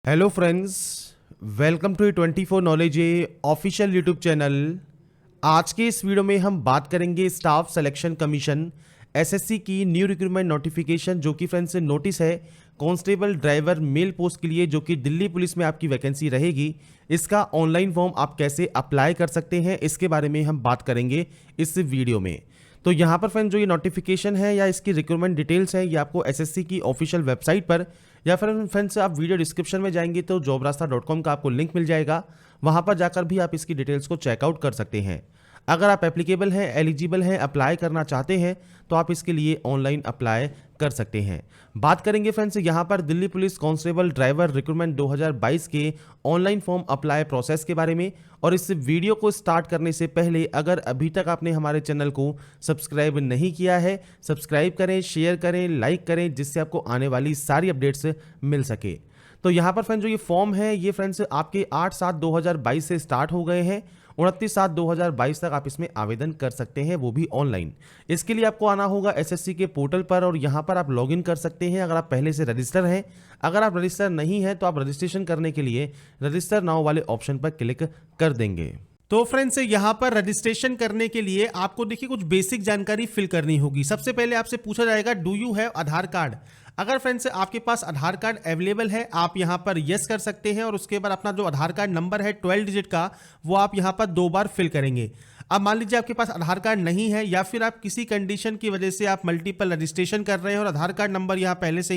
Hello friends, welcome to 24 knowledge official YouTube channel. आज के इस वीडियो में हम बात करेंगे स्टाफ सिलेक्शन कमीशन एसएससी की न्यू रिक्रूटमेंट नोटिफिकेशन, जो कि फ्रेंड्स नोटिस है कांस्टेबल ड्राइवर मेल पोस्ट के लिए, जो कि दिल्ली पुलिस में आपकी वैकेंसी रहेगी। इसका ऑनलाइन फॉर्म आप कैसे अप्लाई कर सकते हैं, इसके बारे में हम बात करेंगे इस वीडियो में। तो यहाँ पर फ्रेंड्स जो ये नोटिफिकेशन है या इसकी रिक्रूटमेंट डिटेल्स है, ये आपको एसएससी की ऑफिशियल वेबसाइट पर या फिर फ्रेंड्स आप वीडियो डिस्क्रिप्शन में जाएंगे तो jobrasta.com का आपको लिंक मिल जाएगा। वहां पर जाकर भी आप इसकी डिटेल्स को चेकआउट कर सकते हैं। अगर आप एप्लीकेबल हैं, एलिजिबल हैं, अप्लाई करना चाहते हैं तो आप इसके लिए ऑनलाइन अप्लाई कर सकते हैं। बात करेंगे फ्रेंड्स यहाँ पर Delhi police constable driver recruitment 2022 के ऑनलाइन फॉर्म अप्लाई प्रोसेस के बारे में। और इस वीडियो को स्टार्ट करने से पहले अगर अभी तक आपने हमारे चैनल को सब्सक्राइब नहीं किया है, सब्सक्राइब करें, शेयर करें, लाइक करें, जिससे आपको आने वाली सारी अपडेट्स मिल सके। तो यहाँ पर फ्रेंड्स जो ये फॉर्म है, ये फ्रेंड्स आपके 8/7/2022 से स्टार्ट हो गए हैं। 29/7/2022 तक आप इसमें आवेदन कर सकते हैं, वो भी ऑनलाइन। इसके लिए आपको आना होगा एसएससी के पोर्टल पर और यहाँ पर आप लॉगिन कर सकते हैं अगर आप पहले से रजिस्टर हैं। अगर आप रजिस्टर नहीं हैं तो आप रजिस्ट्रेशन करने के लिए रजिस्टर नाउ वाले ऑप्शन पर क्लिक कर देंगे। तो फ्रेंड्स यहाँ पर रजिस्ट्रेशन करने के लिए आपको देखिए कुछ बेसिक जानकारी फिल करनी होगी। सबसे पहले आपसे पूछा जाएगा do you have Aadhaar card. अगर फ्रेंड्स आपके पास आधार कार्ड अवेलेबल है, आप यहाँ पर यस कर सकते हैं और उसके बाद अपना जो आधार कार्ड नंबर है 12 डिजिट का, वो आप यहाँ पर 2 बार फिल करेंगे। अब मान लीजिए आपके पास आधार कार्ड नहीं है या फिर आप किसी कंडीशन की वजह से आप मल्टीपल रजिस्ट्रेशन कर रहे हैं और आधार कार्ड नंबर यहाँ पहले से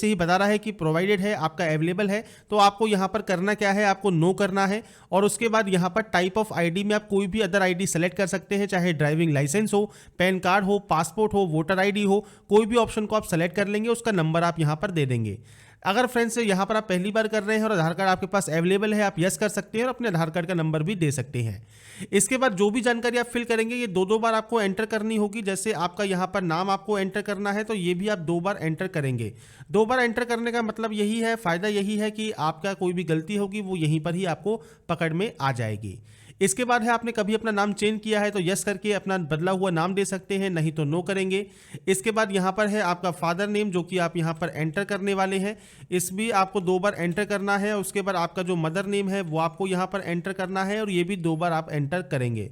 ही बता रहा है कि प्रोवाइडेड है, आपका अवेलेबल है, तो आपको यहाँ पर करना क्या है, आपको नो करना है। और उसके बाद यहाँ पर टाइप ऑफ आईडी में आप कोई भी अदर आईडी सेलेक्ट कर सकते हैं, चाहे ड्राइविंग लाइसेंस हो, पैन कार्ड हो, पासपोर्ट हो, वोटर आईडी हो, कोई भी ऑप्शन को आप सेलेक्ट कर लेंगे, उसका नंबर आप यहाँ पर दे देंगे। अगर फ्रेंड्स यहाँ पर आप पहली बार कर रहे हैं और आधार कार्ड आपके पास अवेलेबल है, आप यस कर सकते हैं और अपने आधार कार्ड का नंबर भी दे सकते हैं। इसके बाद जो भी जानकारी आप फिल करेंगे ये 2 बार आपको एंटर करनी होगी। जैसे आपका यहाँ पर नाम आपको एंटर करना है तो ये भी आप 2 बार एंटर करेंगे। 2 बार एंटर करने का मतलब यही है, फायदा यही है कि आपका कोई भी गलती होगी वो यहीं पर ही आपको पकड़ में आ जाएगी। इसके बाद है आपने कभी अपना नाम चेंज किया है तो यस करके अपना बदला हुआ नाम दे सकते हैं, नहीं तो नो करेंगे। इसके बाद यहाँ पर है आपका फादर नेम, जो कि आप यहाँ पर एंटर करने वाले हैं, इस भी आपको 2 बार एंटर करना है। उसके बाद आपका जो मदर नेम है वो आपको यहाँ पर एंटर करना है और ये भी 2 बार आप एंटर करेंगे।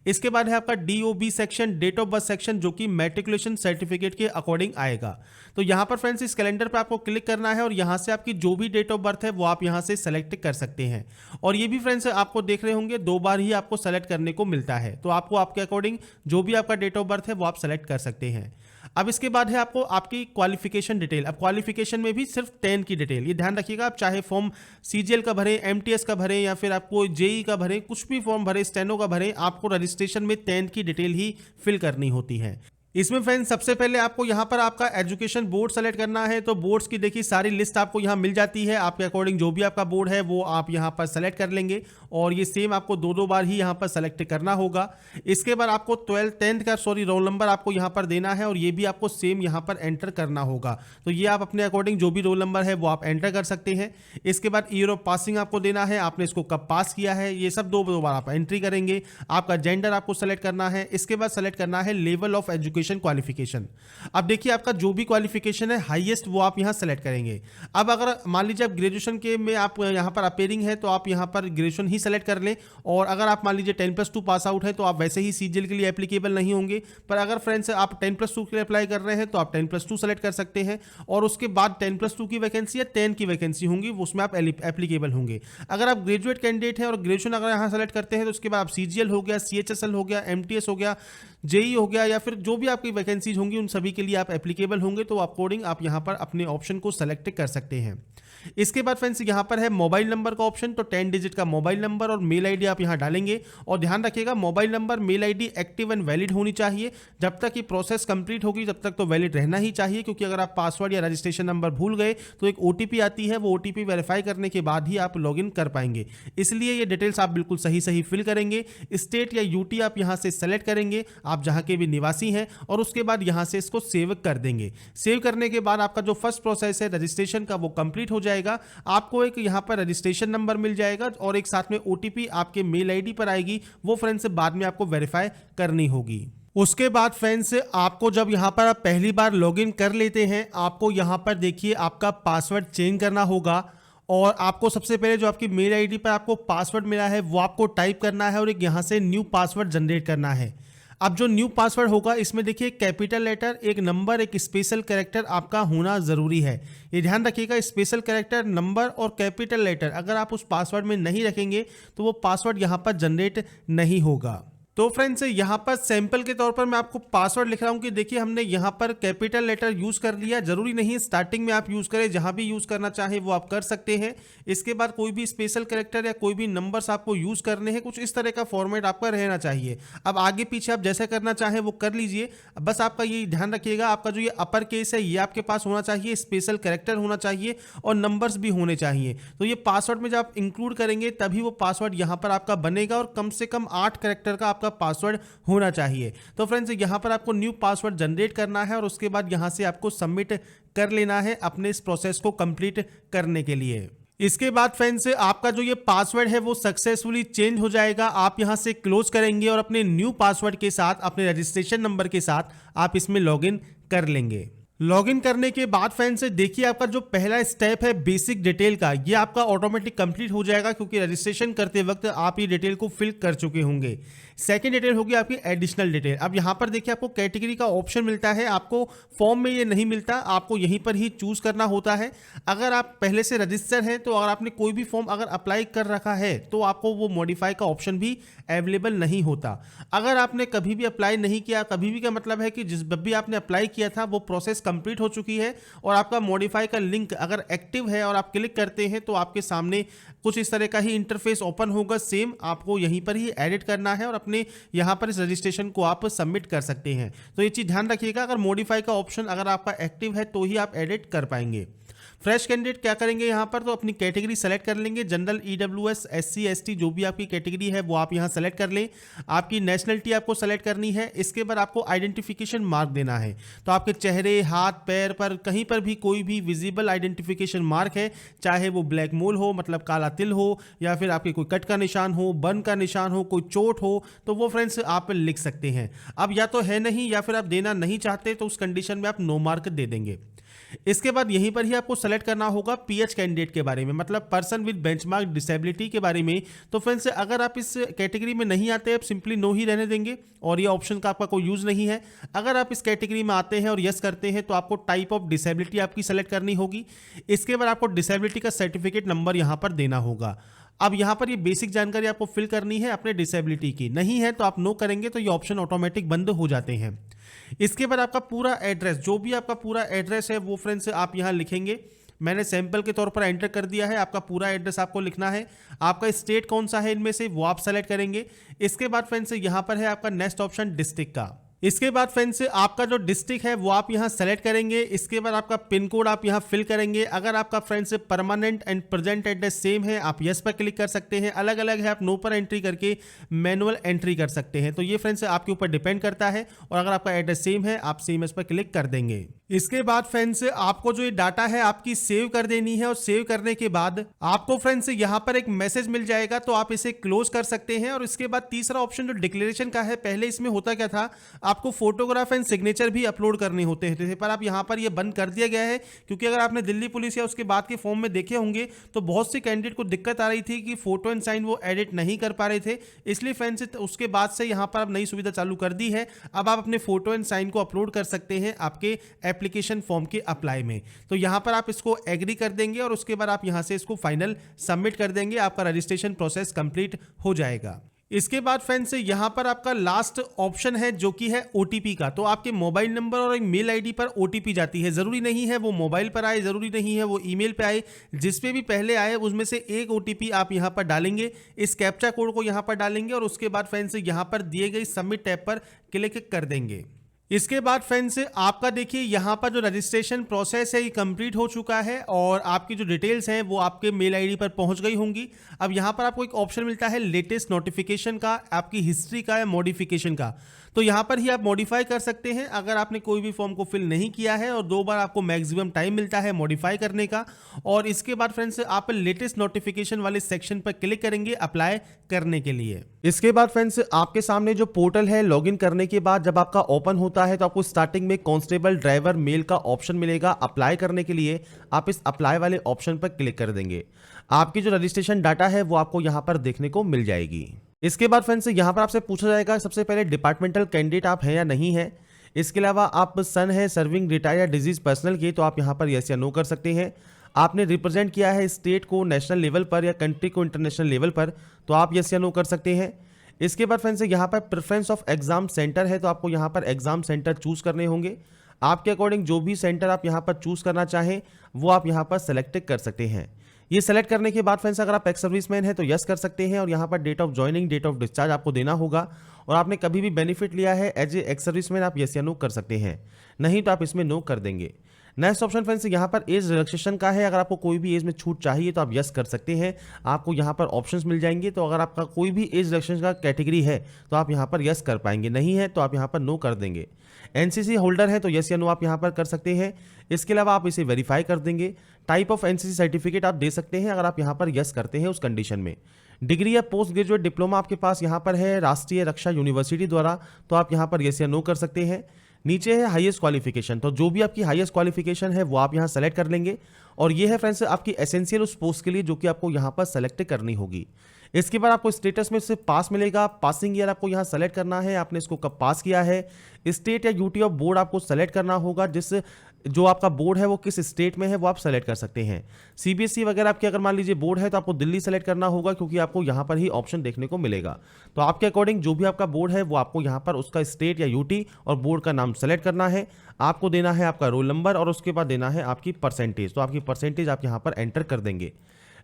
इसके बाद है आपका DOB section, date of birth section, जो कि मैट्रिकुलेशन सर्टिफिकेट के अकॉर्डिंग आएगा। तो यहाँ पर फ्रेंड्स इस कैलेंडर पर आपको क्लिक करना है और यहाँ से आपकी जो भी डेट ऑफ बर्थ है वो आप यहाँ से सेलेक्ट कर सकते हैं। और ये भी फ्रेंड्स आपको देख रहे होंगे 2 बार ही आपको सेलेक्ट करने को मिलता है, तो आपको आपके अकॉर्डिंग जो भी आपका डेट ऑफ बर्थ है वो आप सेलेक्ट कर सकते हैं। अब इसके बाद है आपको आपकी क्वालिफिकेशन डिटेल। अब क्वालिफिकेशन में भी सिर्फ 10 की डिटेल, ये ध्यान रखिएगा। आप चाहे फॉर्म CGL का भरें, MTS का भरें या फिर आपको JEE का भरें, कुछ भी फॉर्म भरें, स्टेनो का भरें, आपको रजिस्ट्रेशन में 10 की डिटेल ही फिल करनी होती है। इसमें फ्रेंड्स सबसे पहले आपको यहाँ पर आपका एजुकेशन बोर्ड सेलेक्ट करना है। तो बोर्ड्स की देखिए सारी लिस्ट आपको यहाँ मिल जाती है, आपके अकॉर्डिंग जो भी आपका बोर्ड है वो आप यहाँ पर सेलेक्ट कर लेंगे और ये सेम आपको 2 बार ही यहाँ पर सेलेक्ट करना होगा। इसके बाद आपको 10th का रोल नंबर आपको यहाँ पर देना है और ये भी आपको सेम यहाँ पर एंटर करना होगा। तो ये आप अपने अकॉर्डिंग जो भी रोल नंबर है वो आप एंटर कर सकते हैं। इसके बाद ईयर ऑफ पासिंग आपको देना है, आपने इसको कब पास किया है, ये सब 2 बार आप एंट्री करेंगे। आपका जेंडर आपको सेलेक्ट करना है। इसके बाद सेलेक्ट करना है लेवल ऑफ एजुकेशन क्वालिफिकेशन। अब देखिए आपका जो भी क्वालिफिकेशन है हाईएस्ट वो आप यहां सेलेक्ट करेंगे। अब अगर मान लीजिए आप ग्रेजुएशन के में आप यहां पर अपेयरिंग है तो आप यहां पर ग्रेजुएशन ही सेलेक्ट कर लें। और अगर आप मान लीजिए 10+2 पास आउट है तो आप वैसे ही CGL के लिए एप्लीकेबल नहीं होंगे। पर अगर फ्रेंड्स आप 10+2 के लिए अप्लाई कर रहे हैं तो आप 10+2 सेलेक्ट कर सकते हैं और उसके बाद 10+2 की वैकेंसी या 10 की वैकेंसी होंगी, उसमें आप एप्लीकेबल होंगे। अगर आप ग्रेजुएट कैंडिडेट हैं और ग्रेजुएशन अगर यहाँ सेलेक्ट करते हैं तो उसके बाद आप CGL हो गया, CHSL हो गया, MTS हो गया, JEE हो गया या फिर जो भी आपकी वैकेंसीज होंगी उन सभी के लिए आप एप्लीकेबल होंगे। तो अकॉर्डिंग आप यहाँ पर अपने ऑप्शन को सेलेक्ट कर सकते हैं। इसके बाद फ्रेंड्स यहाँ पर है मोबाइल नंबर का ऑप्शन। तो 10 डिजिट का मोबाइल नंबर और मेल आईडी आप यहाँ डालेंगे और ध्यान रखिएगा mobile number mail ID active and valid होनी चाहिए। जब तक ये प्रोसेस कंप्लीट होगी तब तक तो वैलिड रहना ही चाहिए, क्योंकि अगर आप पासवर्ड या रजिस्ट्रेशन नंबर भूल गए तो एक OTP आती है, वो OTP वेरीफाई करने के बाद ही आप लॉगिन कर पाएंगे। इसलिए ये डिटेल्स आप बिल्कुल सही फिल करेंगे। स्टेट या UT आप यहाँ से सेलेक्ट करेंगे, आप जहाँ के भी निवासी हैं, और उसके बाद यहाँ से इसको सेव कर देंगे। सेव करने के बाद आपका जो फर्स्ट प्रोसेस है रजिस्ट्रेशन का वो कंप्लीट हो जाएगा। आपको एक यहाँ पर रजिस्ट्रेशन नंबर मिल जाएगा और एक साथ में OTP आपके मेल आईडी पर आएगी, वो फ्रेंड्स बाद में आपको वेरीफाई करनी होगी। उसके बाद फ्रेंड्स आपको जब यहाँ पर आप पहली बार लॉगिन कर लेते हैं, आपको यहाँ पर देखिए आपका पासवर्ड चेंज करना होगा और आपको सबसे पहले जो आपकी मेल आईडी पर आपको पासवर्ड मिला है वो आपको टाइप करना है और एक यहाँ से न्यू पासवर्ड जनरेट करना है। अब जो न्यू पासवर्ड होगा इसमें देखिए कैपिटल लेटर, एक नंबर, एक स्पेशल कैरेक्टर आपका होना ज़रूरी है। ये ध्यान रखिएगा, स्पेशल कैरेक्टर, नंबर और कैपिटल लेटर अगर आप उस पासवर्ड में नहीं रखेंगे तो वो पासवर्ड यहाँ पर जनरेट नहीं होगा। तो फ्रेंड्स यहाँ पर सैंपल के तौर पर मैं आपको पासवर्ड लिख रहा हूँ कि देखिए हमने यहाँ पर कैपिटल लेटर यूज़ कर लिया। जरूरी नहीं है स्टार्टिंग में आप यूज़ करें, जहाँ भी यूज़ करना चाहे वो आप कर सकते हैं। इसके बाद कोई भी स्पेशल कैरेक्टर या कोई भी नंबर्स आपको यूज़ करने हैं, कुछ इस तरह का फॉर्मेट आपका रहना चाहिए। अब आगे पीछे आप जैसे करना चाहें वो कर लीजिए। बस आपका ये ध्यान रखिएगा, आपका जो ये अपर केस है ये आपके पास होना चाहिए, स्पेशल कैरेक्टर होना चाहिए और नंबर्स भी होने चाहिए। तो ये पासवर्ड में जब आप इंक्लूड करेंगे तभी वो पासवर्ड यहाँ पर आपका बनेगा और कम से कम 8 कैरेक्टर का आपका पासवर्ड होना चाहिए। तो फ्रेंड्स यहाँ पर आपको न्यू पासवर्ड जनरेट करना है और उसके बाद यहाँ से आपको सबमिट कर लेना है अपने इस प्रोसेस को कंप्लीट करने के लिए। इसके बाद फ्रेंड्स आपका जो ये पासवर्ड है वो सक्सेसफुली चेंज हो जाएगा। आप यहाँ से क्लोज करेंगे और अपने न्यू पासवर्ड के साथ, अपने रजिस्ट्रेशन नंबर के साथ आप इसमें लॉगिन कर लेंगे। लॉगिन करने के बाद फ्रेंड्स देखिए आपका जो पहला स्टेप है बेसिक डिटेल का, ये आपका ऑटोमेटिक कंप्लीट हो जाएगा क्योंकि रजिस्ट्रेशन करते वक्त आप ये डिटेल को फिल कर चुके होंगे। सेकंड डिटेल होगी आपकी एडिशनल डिटेल। अब यहाँ पर देखिए आपको कैटेगरी का ऑप्शन मिलता है, आपको फॉर्म में ये नहीं मिलता, आपको यहीं पर ही चूज करना होता है। अगर आप पहले से रजिस्टर हैं तो अगर आपने कोई भी फॉर्म अगर अप्लाई कर रखा है तो आपको वो मॉडिफाई का ऑप्शन भी अवेलेबल नहीं होता। अगर आपने कभी भी अप्लाई नहीं किया, कभी भी का मतलब है कि जिस भी आपने अप्लाई किया था वो प्रोसेस कंप्लीट हो चुकी है और आपका मॉडिफाई का लिंक अगर एक्टिव है और आप क्लिक करते हैं तो आपके सामने कुछ इस तरह का ही इंटरफेस ओपन होगा। सेम आपको यहीं पर ही एडिट करना है और अपने यहाँ पर इस रजिस्ट्रेशन को आप सबमिट कर सकते हैं। तो ये चीज़ ध्यान रखिएगा, अगर मॉडिफाई का ऑप्शन अगर आपका एक्टिव है तो ही आप एडिट कर पाएंगे। फ्रेश कैंडिडेट क्या करेंगे यहाँ पर, तो अपनी कैटेगरी सेलेक्ट कर लेंगे। जनरल, ईडब्ल्यूएस, एससी, एसटी जो भी आपकी कैटेगरी है वो आप यहाँ सेलेक्ट कर लें। आपकी नेशनलिटी आपको सेलेक्ट करनी है। इसके बाद आपको आइडेंटिफिकेशन मार्क देना है। तो आपके चेहरे, हाथ, पैर पर कहीं पर भी कोई भी विजिबल आइडेंटिफिकेशन मार्क है, चाहे वो ब्लैक मोल हो मतलब काला तिल हो या फिर आपके कोई कट का निशान हो, बर्न का निशान हो, कोई चोट हो, तो वो फ्रेंड्स आप लिख सकते हैं। अब या तो है नहीं या फिर आप देना नहीं चाहते तो उस कंडीशन में आप नो मार्क दे देंगे। इसके बाद यहीं पर ही आपको सेलेक्ट करना होगा पीएच कैंडिडेट के बारे में, मतलब पर्सन विद बेंचमार्क डिसेबिलिटी के बारे में। तो फ्रेंड्स अगर आप इस कैटेगरी में नहीं आते, आप सिंपली नो ही रहने देंगे और ये ऑप्शन का आपका कोई यूज नहीं है। अगर आप इस कैटेगरी में आते हैं और यस करते हैं तो आपको टाइप ऑफ डिसेबिलिटी आपकी सेलेक्ट करनी होगी। इसके बाद आपको डिसेबिलिटी का सर्टिफिकेट नंबर यहाँ पर देना होगा। अब यहाँ पर ये बेसिक जानकारी आपको फिल करनी है अपने डिसेबिलिटी की, नहीं है तो आप नो करेंगे तो ये ऑप्शन ऑटोमेटिक बंद हो जाते हैं। इसके बाद आपका पूरा एड्रेस, जो भी आपका पूरा एड्रेस है वो फ्रेंड्स आप यहाँ लिखेंगे। मैंने सैंपल के तौर पर एंटर कर दिया है, आपका पूरा एड्रेस आपको लिखना है। आपका स्टेट कौन सा है इनमें से वो आप सेलेक्ट करेंगे। इसके बाद फ्रेंड्स यहाँ पर है आपका नेक्स्ट ऑप्शन डिस्ट्रिक्ट का। इसके बाद फ्रेंड्स आपका जो डिस्ट्रिक्ट है वो आप यहाँ सेलेक्ट करेंगे। इसके बाद आपका पिन कोड आप यहाँ फिल करेंगे। अगर आपका friends permanent and present address same है आप यस पर क्लिक कर सकते हैं, अलग अलग है आप नो पर एंट्री करके मैनुअल एंट्री कर सकते हैं। तो ये फ्रेंड्स आपके ऊपर डिपेंड करता है और अगर आपका एड्रेस सेम है आप सेम इस पर क्लिक कर देंगे। इसके बाद फ्रेंड्स आपको जो ये डाटा है आपकी सेव कर देनी है और सेव करने के बाद आपको फ्रेंड्स यहाँ पर एक मैसेज मिल जाएगा तो आप इसे क्लोज कर सकते हैं। और इसके बाद तीसरा ऑप्शन जो डिक्लेरेशन का है, पहले इसमें होता क्या था, आपको फोटोग्राफ एंड सिग्नेचर भी अपलोड करने होते हैं, पर आप यहाँ पर ये बंद कर दिया गया है क्योंकि अगर आपने दिल्ली पुलिस या उसके बाद के फॉर्म में देखे होंगे तो बहुत से कैंडिडेट को दिक्कत आ रही थी कि फोटो एंड साइन वो एडिट नहीं कर पा रहे थे। इसलिए फ्रेंड्स उसके बाद से यहाँ पर आप नई सुविधा चालू कर दी है। अब आप अपने फोटो एंड साइन को अपलोड कर सकते हैं आपके एप्लीकेशन फॉर्म के अप्लाई में। तो यहाँ पर आप इसको एग्री कर देंगे और उसके बाद आप यहाँ से इसको फाइनल सबमिट कर देंगे, आपका रजिस्ट्रेशन प्रोसेस कंप्लीट हो जाएगा। इसके बाद फ्रेंड्स यहाँ पर आपका लास्ट ऑप्शन है जो कि है ओटीपी का। तो आपके मोबाइल नंबर और एक मेल आईडी पर ओटीपी जाती है, जरूरी नहीं है वो मोबाइल पर आए, जरूरी नहीं है वो ईमेल पे आए, जिस पे भी पहले आए उसमें से एक ओटीपी आप यहाँ पर डालेंगे। इस कैप्चा कोड को यहाँ पर डालेंगे और उसके बाद फ्रेंड्स यहाँ पर दिए गए सबमिट टैब पर क्लिक कर देंगे। इसके बाद फ्रेंड्स आपका देखिए यहाँ पर जो रजिस्ट्रेशन प्रोसेस है ये कंप्लीट हो चुका है और आपकी जो डिटेल्स हैं वो आपके मेल आईडी पर पहुंच गई होंगी। अब यहाँ पर आपको एक ऑप्शन मिलता है लेटेस्ट नोटिफिकेशन का, आपकी हिस्ट्री का या मॉडिफिकेशन का। तो यहाँ पर ही आप मॉडिफाई कर सकते हैं अगर आपने कोई भी फॉर्म को फिल नहीं किया है, और 2 बार आपको मैक्सिमम टाइम मिलता है मॉडिफाई करने का। और इसके बाद फ्रेंड्स आप लेटेस्ट नोटिफिकेशन वाले सेक्शन पर क्लिक करेंगे अप्लाई करने के लिए। इसके बाद फ्रेंड्स आपके सामने जो पोर्टल है, लॉगिन करने के बाद जब आपका ओपन होता है तो आपको स्टार्टिंग में कांस्टेबल ड्राइवर मेल का ऑप्शन मिलेगा। अप्लाई करने के लिए आप इस अप्लाई वाले ऑप्शन पर क्लिक कर देंगे। आपकी जो रजिस्ट्रेशन डाटा है वो आपको यहाँ पर देखने को मिल जाएगी। इसके बाद फ्रेंड्स यहाँ पर आपसे पूछा जाएगा सबसे पहले डिपार्टमेंटल कैंडिडेट आप हैं या नहीं है। इसके अलावा आप सन है सर्विंग रिटायर या डिजीज पर्सनल के, तो आप यहाँ पर यस या नो कर सकते हैं। आपने रिप्रेजेंट किया है स्टेट को नेशनल लेवल पर या कंट्री को इंटरनेशनल लेवल पर, तो आप यस या नो कर सकते हैं। इसके बाद फ्रेंड्स यहाँ पर प्रेफरेंस ऑफ एग्जाम सेंटर है, तो आपको यहाँ पर एग्जाम सेंटर चूज करने होंगे। आपके अकॉर्डिंग जो भी सेंटर आप यहाँ पर चूज करना चाहें वो आप यहाँ पर सेलेक्ट कर सकते हैं। ये सेलेक्ट करने के बाद फ्रेंड्स अगर आप एक्स सर्विसमैन हैं तो यस कर सकते हैं, और यहाँ पर date of joining, date of discharge आपको देना होगा। और आपने कभी भी बेनिफिट लिया है एज ए एक्स सर्विसमैन, आप यस या नो कर सकते हैं, नहीं तो आप इसमें नो कर देंगे। नेक्स्ट ऑप्शन फ्रेंड्स यहाँ पर एज रिलैक्सेशन का है। अगर आपको कोई भी एज में छूट चाहिए तो आप यस कर सकते हैं, आपको यहाँ पर ऑप्शंस मिल जाएंगे। तो अगर आपका कोई भी एज रिलैक्सेशन का कैटेगरी है तो आप यहाँ पर यस कर पाएंगे, नहीं है तो आप यहाँ पर नो कर देंगे। एनसीसी होल्डर है तो यस या नो आप यहाँ पर कर सकते हैं। इसके अलावा आप इसे वेरीफाई कर देंगे। टाइप ऑफ एनसीसी सर्टिफिकेट आप दे सकते हैं अगर आप यहाँ पर यस करते हैं उस कंडीशन में। डिग्री या पोस्ट ग्रेजुएट डिप्लोमा आपके पास यहाँ पर है राष्ट्रीय रक्षा यूनिवर्सिटी द्वारा, तो आप यहाँ पर यस या नो कर सकते हैं। नीचे है हाईएस्ट क्वालिफिकेशन, तो जो भी आपकी हाईएस्ट क्वालिफिकेशन है वो आप यहाँ सेलेक्ट कर लेंगे। और ये है फ्रेंड्स आपकी एसेंशियल उस पोस्ट के लिए जो कि आपको यहाँ पर सेलेक्ट करनी होगी। इसके बाद आपको स्टेटस में से पास मिलेगा। पासिंग ईयर आपको यहाँ सेलेक्ट करना है, आपने इसको कब पास किया है। स्टेट या यूटी ऑफ बोर्ड आपको सेलेक्ट करना होगा, जिस जो आपका बोर्ड है वो किस स्टेट में है वो आप सेलेक्ट कर सकते हैं। सीबीएसई वगैरह आपके अगर मान लीजिए बोर्ड है तो आपको दिल्ली सेलेक्ट करना होगा, क्योंकि आपको यहाँ पर ही ऑप्शन देखने को मिलेगा। तो आपके अकॉर्डिंग जो भी आपका बोर्ड है वो आपको यहाँ पर उसका स्टेट या यूटी और बोर्ड का नाम सेलेक्ट करना है। आपको देना है आपका रोल नंबर और उसके बाद देना है आपकी परसेंटेज, तो आपकी परसेंटेज आप यहाँ पर एंटर कर देंगे।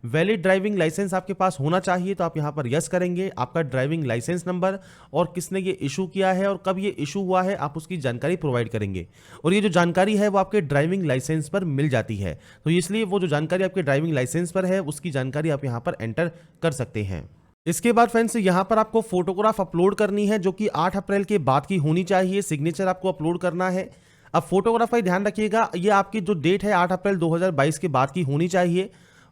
वैलिड ड्राइविंग लाइसेंस आपके पास होना चाहिए, तो आप यहाँ पर यस करेंगे। आपका ड्राइविंग लाइसेंस नंबर और किसने ये इशू किया है और कब ये इशू हुआ है आप उसकी जानकारी प्रोवाइड करेंगे। और ये जो जानकारी है वो आपके ड्राइविंग लाइसेंस पर मिल जाती है, तो इसलिए वो जो जानकारी आपके ड्राइविंग लाइसेंस पर है उसकी जानकारी आप यहाँ पर एंटर कर सकते हैं। इसके बाद फ्रेंड्स यहाँ पर आपको फोटोग्राफ अपलोड करनी है, जो कि 8 अप्रैल के बाद की होनी चाहिए। सिग्नेचर आपको अपलोड करना है। अब फोटोग्राफ का ध्यान रखिएगा, ये आपकी जो डेट है 8 अप्रैल 2022 के बाद की होनी चाहिए।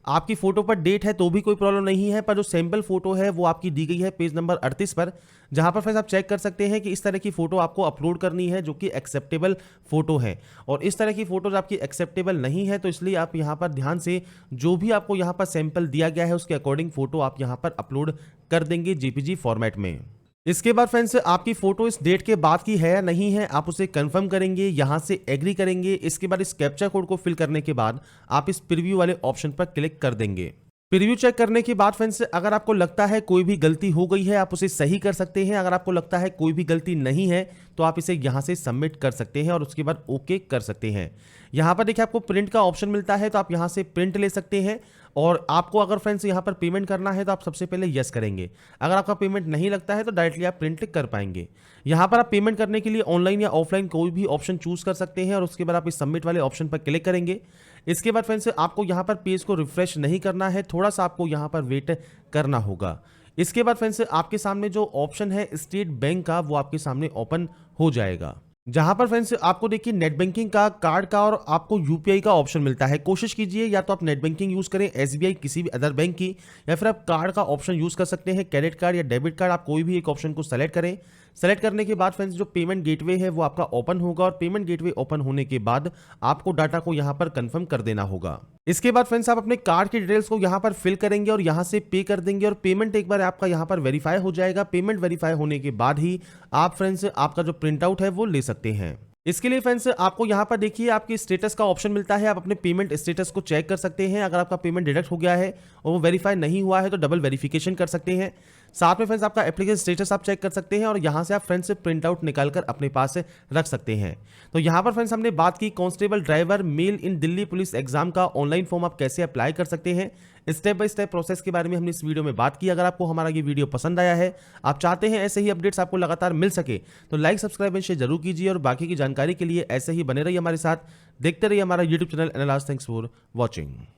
आपकी फोटो पर डेट है तो भी कोई प्रॉब्लम नहीं है, पर जो सैंपल फोटो है वो आपकी दी गई है पेज नंबर 38 पर, जहां पर फ्रेंड्स आप चेक कर सकते हैं कि इस तरह की फोटो आपको अपलोड करनी है जो कि एक्सेप्टेबल फोटो है। और इस तरह की फोटोज आपकी एक्सेप्टेबल नहीं है, तो इसलिए आप यहां पर ध्यान से जो भी आपको यहां पर सैंपल दिया गया है उसके अकॉर्डिंग फोटो आप यहां पर अपलोड कर देंगे जेपीजी फॉर्मेट में। इसके बाद फ्रेंड्स आपकी फोटो इस डेट के बाद की है या नहीं है आप उसे कंफर्म करेंगे, यहां से एग्री करेंगे। इसके बाद इस कैप्चा कोड को फिल करने के बाद आप इस प्रीव्यू वाले ऑप्शन पर क्लिक कर देंगे। प्रीव्यू चेक करने के बाद फ्रेंड्स अगर आपको लगता है कोई भी गलती हो गई है आप उसे सही कर सकते हैं। अगर आपको लगता है कोई भी गलती नहीं है तो आप इसे यहां से सबमिट कर सकते हैं और उसके बाद ओके कर सकते हैं। यहां पर देखिए आपको प्रिंट का ऑप्शन मिलता है, तो आप यहां से प्रिंट ले सकते हैं। और आपको अगर फ्रेंड्स यहां पर पेमेंट करना है तो आप सबसे पहले यस करेंगे। अगर आपका पेमेंट नहीं लगता है तो डायरेक्टली आप प्रिंट कर पाएंगे। यहां पर आप पेमेंट करने के लिए ऑनलाइन या ऑफलाइन कोई भी ऑप्शन चूज कर सकते हैं और उसके बाद आप इस सबमिट वाले ऑप्शन पर क्लिक करेंगे। इसके बाद फ्रेंड्स आपको यहां पर पेज को रिफ्रेश नहीं करना है, थोड़ा सा आपको यहां पर वेट करना होगा। इसके बाद फ्रेंड्स आपके सामने जो ऑप्शन है स्टेट बैंक का वो आपके सामने ओपन हो जाएगा, जहां पर फ्रेंड्स आपको देखिए नेट बैंकिंग का, कार्ड का और आपको यूपीआई का ऑप्शन मिलता है। कोशिश कीजिए या तो आप नेट बैंकिंग यूज करें एसबीआई किसी भी अदर बैंक की, या फिर आप कार्ड का ऑप्शन यूज कर सकते हैं, क्रेडिट कार्ड या डेबिट कार्ड, आप कोई भी एक ऑप्शन को सेलेक्ट करें। सेलेक्ट करने के बाद फ्रेंड्स जो पेमेंट गेटवे है वो आपका ओपन होगा और पेमेंट गेटवे ओपन होने के बाद आपको डाटा को यहां पर कंफर्म कर देना होगा। इसके बाद फ्रेंड्स आप अपने कार्ड की डिटेल्स को यहां पर फिल करेंगे और यहां से पे कर देंगे और पेमेंट एक बार आपका यहां पर वेरीफाई हो जाएगा। पेमेंट वेरीफाई होने के बाद ही आप फ्रेंड्स आपका जो प्रिंट आउट है वो ले सकते हैं। इसके लिए फ्रेंड्स आपको यहां पर देखिए आपकी स्टेटस का ऑप्शन मिलता है, आप अपने पेमेंट स्टेटस को चेक कर सकते हैं। अगर आपका पेमेंट डिडक्ट हो गया है और वो वेरीफाई नहीं हुआ है तो डबल वेरिफिकेशन कर सकते हैं। साथ में फ्रेंड्स आपका एप्लीकेशन स्टेटस आप चेक कर सकते हैं और यहां से आप फ्रेंड्स से प्रिंट आउट निकालकर अपने पास रख सकते हैं। तो यहां पर फ्रेंड्स हमने बात की कांस्टेबल ड्राइवर मेल इन दिल्ली पुलिस एग्जाम का ऑनलाइन फॉर्म आप कैसे अप्लाई कर सकते हैं। स्टेप बाय स्टेप प्रोसेस के बारे में हमने इस वीडियो में बात की। अगर आपको हमारा ये वीडियो पसंद आया है, आप चाहते हैं ऐसे ही अपडेट्स आपको लगातार मिल सके, तो लाइक सब्सक्राइब एंड शेयर जरूर कीजिए और बाकी की जानकारी के लिए ऐसे ही बने रहिए हमारे साथ। देखते रहिए हमारा YouTube channel analyse. Thanks for watching.